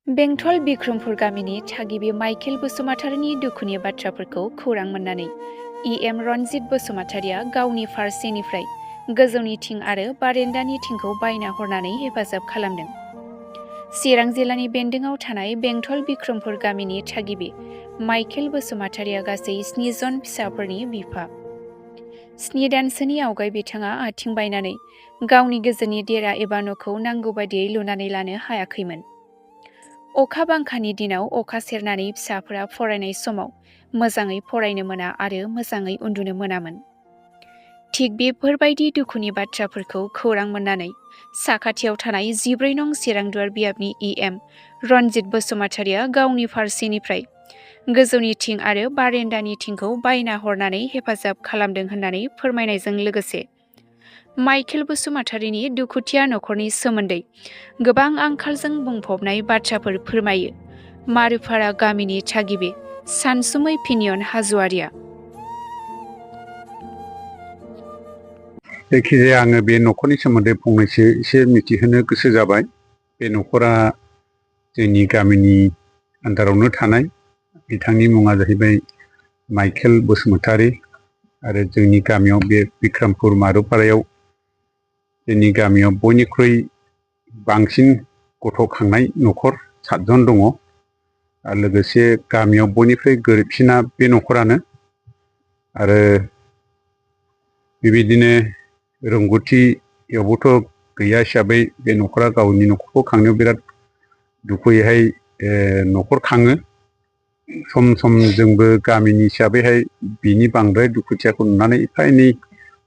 बेंटल बिक्रमपुर गामिनि थागिबि माइकेल बसुमतारीनि दुखुनि बाथ्राफोरखौ खौरां मोननानै इएम रनजित बसुमतारीया गावनि फारसेनिफ्राय गोजौनि थिं आरो बारेन्दानि थिंखौ बायना हरनानै हेफाजाब खालामदों। चिरां जिल्लानि बेन्दोंआव थानाय बेंटल बिक्रमपुर गामिनि थागिबि माइकेल बसुमतारीया गासै 7 जन फिसाफोरनि बिफा। 7 दानसोनि आवगाय बिथाङा आथिं बायनानै गावनि गोजोननि देरा एबा न'खौ नांगौ बायदियै लुनानै लानो हायाखैमोन। अखा बांखानि दिनाव अखा सेरनानै फिसाफोरा फरायनाय समाव मोजाङै फरायनो मोना आरो मोजाङै उन्दुनो मोनामोन। थिग बेफोरबायदि दुखुनि बाथ्राफोरखौ खौरां मोननानै साखाथियाव थानाय 14 नं चिरांदुवार बियाबनि इएम रनजित बसुमतारीया गावनि फारसेनिफ्राय गोजौनि थिं आरो बारेन्दानि थिंखौ बायना हरनानै हेफाजाब खालामदों होननानै फोरमायनायजों लोगोसे माइकेल बसुमतारीनि दुखुथिया नखरनि सोमोन्दै गोबां आंखालजों बुंफबनाय बाथ्राफोर फोरमायो मारुफारा गामिनि थागिबि सानसुमै फिनियन हाज'वारिया। जायखिजाया आङो बे न'खरनि सोमोन्दै फंनैसो एसे मिथिहोनो गोसो जाबाय। बे न'खरा जोंनि गामिनि आन्दारावनो थानाय। बिथांनि मुङा जाहैबाय माइकेल बसुमतारी आरो जोंनि गामियाव बे बिक्रमपुर मारुपारायाव जोंनि गामियाव बयनिख्रुइ बांसिन गथ' खांनाय न'खर 7 जन दङ आरो लोगोसे गामियाव बयनिख्रुइ गोरिबसिना बे न'खरानो। आरो बेबायदिनो रोंगौथियावबोथ' गैया हिसाबै बे न'खरा गावनि न'खरखौ खांनो बिराद दुखुयैहाय न'खर खाङो। सम सम जोंबो गामिनि हिसाबैहाय बिनि बांद्राय दुखुथियाखौ नुनानै एफा एनै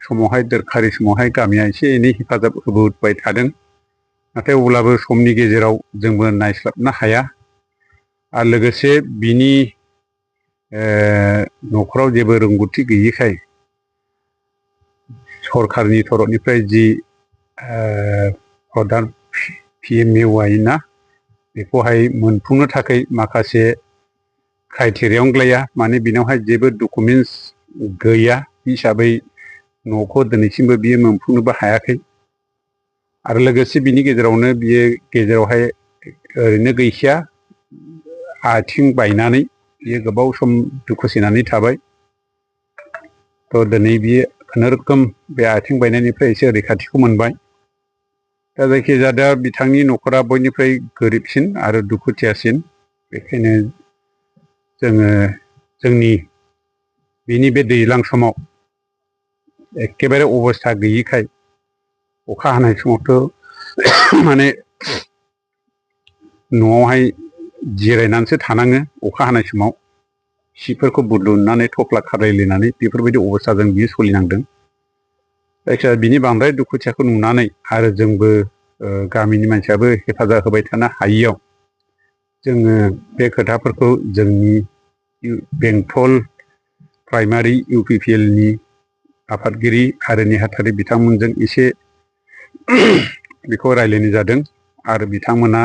समावहाय दरखारि समावहाय गामिया एसे एनै हेफाजाब होबोबाय थादों। नाथाय अब्लाबो समनि गेजेराव जोंबो नायस्लाबनो हाया आरो लोगोसे बिनि न'खराव जेबो रोंगौथि गैयिखाय सरकारनि तरफनिफ्राय जि प्रधान PMAY ना बेखौहाय मोनफुंनो थाखाय माखासे क्राइटेरियायावनो गैया, माने बिनावहाय जेबो डकुमेन्ट्स गैया हिसाबै न'खौ दिनैसिमबो बियो मोनफुंनोबो हायाखै। आरो लोगोसे बिनि गेजेरावनो बियो गेजेरावहाय ओरैनो गैखाया, आथिं बायनानै बियो गोबाव सम दुखु सैनानै थाबाय। थ' दिनै बियो खुनुरुखुम बे आथिं बायनायनिफ्राय एसे रैखाथिखौ मोनबाय। दा जायखिजाया बिथांनि न'खरा बयनिफ्राय गोरिबसिन आरो दुखुथियासिन। बेखायनो जोङो जोंनि बिनि बे दैज्लां समाव एखेबारे अबस्था गैयिखाय अखा हानाय समावथ' माने न'आवहाय जिरायनानैसो थानाङो। अखा हानाय समाव सिफोरखौ बुद्रुनानै थफ्ला खालायलायनानै बेफोरबायदि अबस्थाजों बियो सोलिनांदों। जायखिजाया बिनि बांद्राय दुखुथियाखौ नुनानै आरो जोंबो गामिनि मानसियाबो हेफाजाब होबाय थानो हायियाव जोङो बे खोथाफोरखौ जोंनि बेंटल प्राइमारि UPPL नि आफादगिरि आरो नेहाथारि बिथांमोनजों एसे बेखौ रायलायनाय जादों आरो बिथांमोना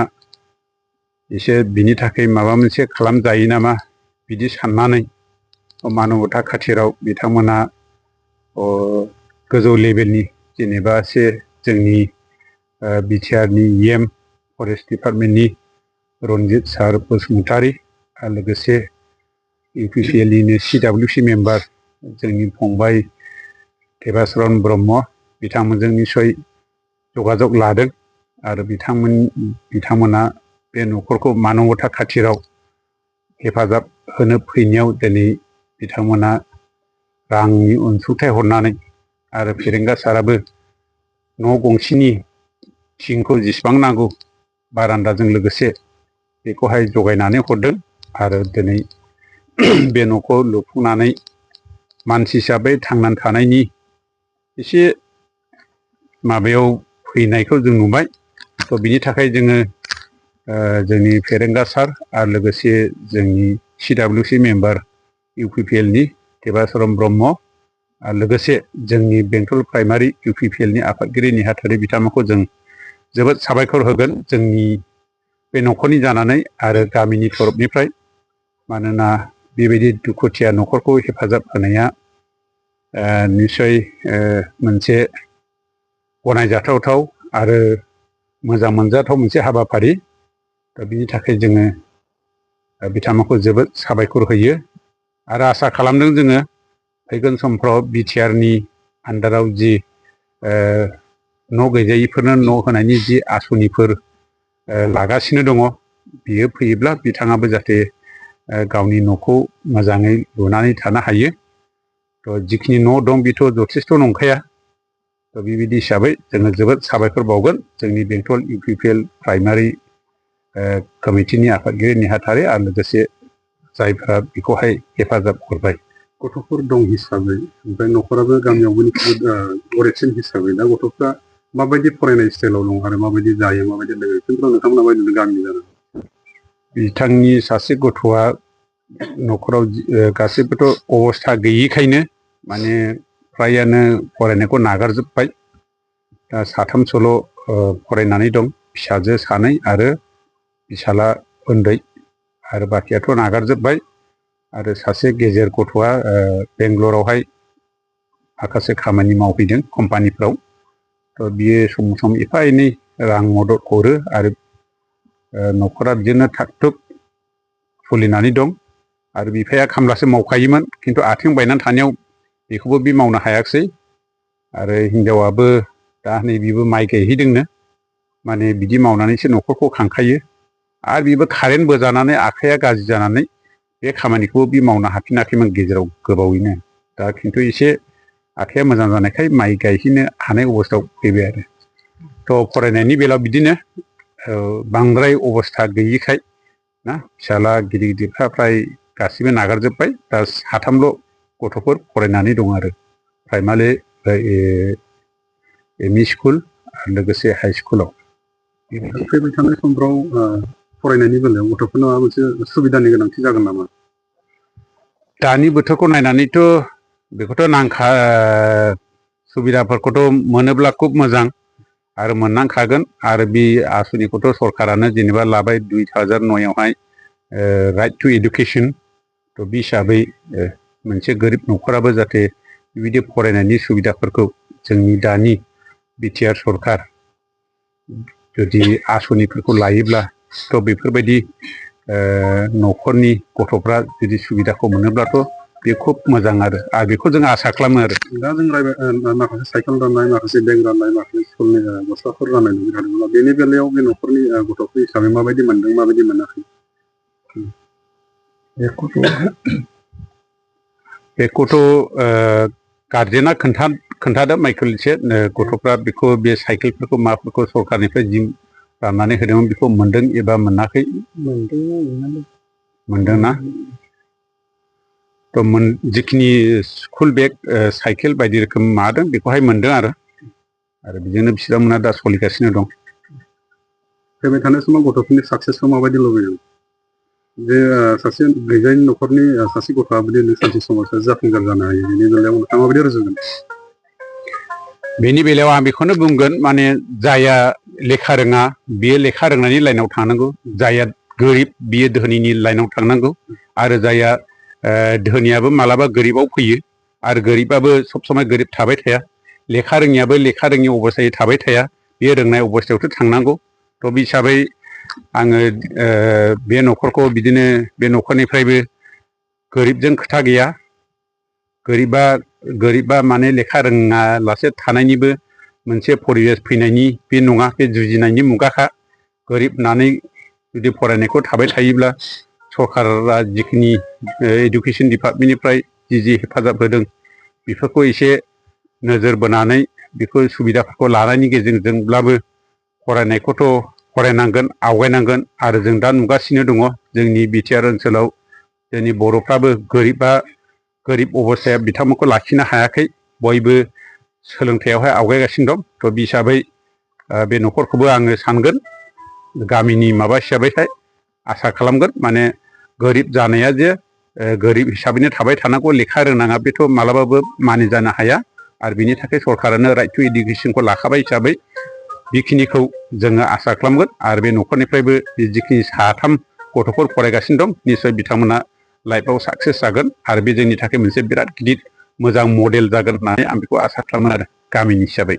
एसे बिनि थाखाय माबा मोनसे खालामजायो नामा बिदि साननानै मानबता खाथिराव बिथांमोना गोजौ लेभेलनि जेनेबा एसे जोंनि बिटिआरनि EM फरेस्ट डिपार्टमेन्टनि रनजित सार बसुमतारी आरो लोगोसे UPPL निनो CWC मेम्बार जोंनि फंबाय देबास्वरन ब्रह्म बिथांमोनजों निसय जगाजग लादों आरो बिथांमोना बे न'खरखौ मानबता खाथिराव हेफाजाब होनो फैनायाव दिनै बिथांमोना रांनि अनसुंथाइ हरनानै आरो फेरेंगा साराबो न' गंसेनि थिंखौ जेसेबां नांगौ बारान्दाजों लोगोसे बेखौहाय जगायनानै हरदों आरो दिनै बे न'खौ लुफुंनानै मानसि हिसाबै थांनानै थानायनि एसे माबायाव फैनायखौ जों नुबाय। थ' बिनि थाखाय जोङो जोंनि फेरेंगा सार आरो लोगोसे जोंनि CWC मेम्बार UPPL नि देबास्वरन ब्रह्म आरो लोगोसे जोंनि बेंटल प्राइमारि UPPL नि आफादगिरि नेहाथारि बिथांमोनखौ जों जोबोद साबायखर होगोन जोंनि बे न'खरनि जानानै आरो गामिनि तरफनिफ्राय। मानोना बेबायदि दुखुथिया न'खरखौ हेफाजाब होनाया निसय मोनसे गनायजाथावथाव आरो मोजां मोनजाथाव मोनसे हाबाफारि। दा बिनि थाखाय जोङो बिथांमोनखौ जोबोद साबायखर होयो आरो आसा खालामदों जोङो फैगोन समफ्राव बिटिआरनि आन्दाराव जि न' गैजायिफोरनो न' होनायनि जि आसनिफोर लागासिनो दङ बियो फैयोब्ला बिथाङाबो जाहाथे गावनि न'खौ मोजाङै लुनानै थानो हायो। थ' जिखिनि न' दं बेथ' जथेस्थ' नंखाया। थ' बेबायदि हिसाबै जोङो जोबोद साबायखर बावगोन जोंनि बेंटल इउपिपिएल प्राइमारि कमिटिनि आफादगिरि नेहाथारि आरो लोगोसे जायफ्रा बेखौहाय हेफाजाब हरबाय। गथ'फोर दं हिसाबै ओमफ्राय न'खराबो गामियाव बयनिख्रुइबो गरिबसिन हिसाबै दा गथ'फ्रा माबायदि फरायनाय स्टाइलाव दं आरो माबायदि जायो माबायदि लोङो बेफोरखौ नोंथांमोना माबायदि नुदों गामिनि जानानै? बिथांनि सासे गथ'आ न'खराव गासैबोथ' अबस्था गैयिखायनो माने फ्रायानो फरायनायखौ नागारजोब्बाय। दा साथामसोल' फरायनानै दं, फिसाजो सानै आरो फिसाला उन्दै आरो बाखियाथ' नागारजोब्बाय। आरो सासे गेजेर गथ'आ बेंगलरावहाय माखासे खामानि मावहैदों कम्पानिफ्राव। थ' बियो सम सम एफा एनै रां मदद हरो आरो न'खरा बिदिनो थाग थुग सोलिनानै दं। आरो बिफाया खामलासो मावखायोमोन खिन्थु आथिं बायनानै थानायाव बेखौबो बि मावनो हायाखिसै। आरो हिनजावाबो दा नै बिबो माइ गायहैदोंनो, माने बिदि मावनानैसो न'खरखौ खांखायो। आरो बिबो कारेन्ट बोजानानै आखाइया गाज्रि जानानै बे खामानिखौबो बि मावनो हाफिनाखैमोन गेजेराव गोबावैनो। दा खिन्थु एसे आखाइया मोजां जानायखाय माइ गायहैनो हानाय अबस्थायाव फैबाय आरो। थ' फरायनायनि बेलायाव बिदिनो बांद्राय अबस्था गैयिखाय ना फिसाला गिदिर गिदिरफ्रा फ्राय गासिबो नागारजोब्बाय। दा साथामल' गथ'फोर फरायनानै दं आरो प्राइमारि एम इ स्कुल आरो लोगोसे हाइ स्कुलाव। फैबाय थानाय समफ्राव फरायनायनि बेलायाव गथ'फोरनो माबा मोनसे सुबिदानि गोनांथि जागोन नामा? दानि बोथोरखौ नायनानैथ' बेखौथ' सुबिदाफोरखौथ' मोनोब्ला खुब मोजां आरो मोननांखागोन। आरो बे आसनिखौथ' सरकारानो जेनेबा लाबाय 2009आवहाय राइट टु इडुकेसन। थ' बे हिसाबै मोनसे गोरिब न'खराबो जाहाथे बेबायदि फरायनायनि सुबिदाफोरखौ जोंनि दानि बिटिआर सरकार जुदि आसनिफोरखौ लायोब्ला थ' बेफोरबायदि न'खरनि गथ'फ्रा जुदि सुबिदाखौ मोनोब्लाथ' बे खुब मोजां आरो बेखौ जों आसा खालामो आरो। दा जों माखासे साइकेल राननाय, माखासे बेग राननाय, माखासे स्कुलनि गस्लाफोर राननाय नुबाय थादोंब्ला बेनि बेलायाव बे न'खरनि गथ'फोर हिसाबै माबायदि मोनदों माबायदि मोनाखै? बेखौथ' गारजेना खोन्थादों माइकेल एसे गथ'फ्रा बेखौ बे साइकेलफोरखौ माफोरखौ सरकारनिफ्राय जि राननानै होदोंमोन बेखौ मोनदों एबा मोनाखै? मोनदोंना? थ' जिखिनि स्कुल बेग साइकेल बायदि रोखोम मादों बेखौहाय मोनदों आरो बेजोंनो बिथांमोना दा सोलिगासिनो दं। फैबाय थानाय समाव गथ'फोरनि साक्सेसखौ माबायदि लुबैदों? जे सासे गैजायि न'खरनि सासे गथ'आ बिदिनो सानसे समाव जाफुंसार जानो हायो, बेनि बेलायाव नोंथाङा माबायदि रुजुगोन? बेनि बेलायाव आं बेखौनो बुंगोन, माने जायहा लेखा रोङा बियो लेखा रोंनायनि लाइनाव थांनांगौ, जायहा गोरिब बियो धोनिनि लाइनाव थांनांगौ। आरो जायहा धोनियाबो मालाबा गोरिबाव फैयो आरो गोरिबाबो सब समाय गोरिब थाबाय थाया। लेखा रोङियाबो लेखा रोङि अबस्थायै थाबाय थाया, बे रोंनाय अबस्थायावथ' थांनांगौ। थ' बे हिसाबै आङो बे न'खरखौ बिदिनो बे न'खरनिफ्रायबो गोरिबजों खोथा गैया। गोरिबा माने लेखा रोङा लासे थानायनिबो मोनसे परिबेस फैनायनि बे नङा, बे जुजिनायनि मुगाखा। गोरिब होननानै जुदि फरायनायखौ थाबाय थायोब्ला सरकारा जिखिनि इडुकेसन डिपार्टमेन्टनिफ्राय जि हेफाजाब होदों बेफोरखौ एसे नोजोर बोनानै बेखौ सुबिदाफोरखौ लानायनि गेजेरजोंब्लाबो फरायनायखौथ' फरायनांगोन, आवगायनांगोन। आरो जों दा नुगासिनो दङ जोंनि बिटिआर ओनसोलाव जोंनि बर'फ्राबो गोरिब अबस्थाया बिथांमोनखौ लाखिनो हायाखै, बयबो सोलोंथायावहाय आवगायगासिनो दं। थ' बे हिसाबै बे न'खरखौबो आङो सानगोन गामिनि माबा हिसाबैहाय आसा खालामगोन, माने गोरिब जानाया जे गोरिब हिसाबैनो थाबाय थानांगौ, लेखा रोंनाङा बेथ' मालाबाबो मानिजानो हाया। आरो बिनि थाखाय सरकारानो राइट टु इडुकेसनखौ लाखाबाय हिसाबै बेखिनिखौ जोङो आसा खालामगोन। आरो बे न'खरनिफ्रायबो जिखिनि साथाम गथ'फोर फरायगासिनो दं निस्सय बिथांमोना लाइफआव साक्सेस जागोन आरो बे जोंनि थाखाय मोनसे बिराद गिदिर मोजां मडेल जागोन होननानै आं बेखौ आसा खालामो आरो गामिनि हिसाबै।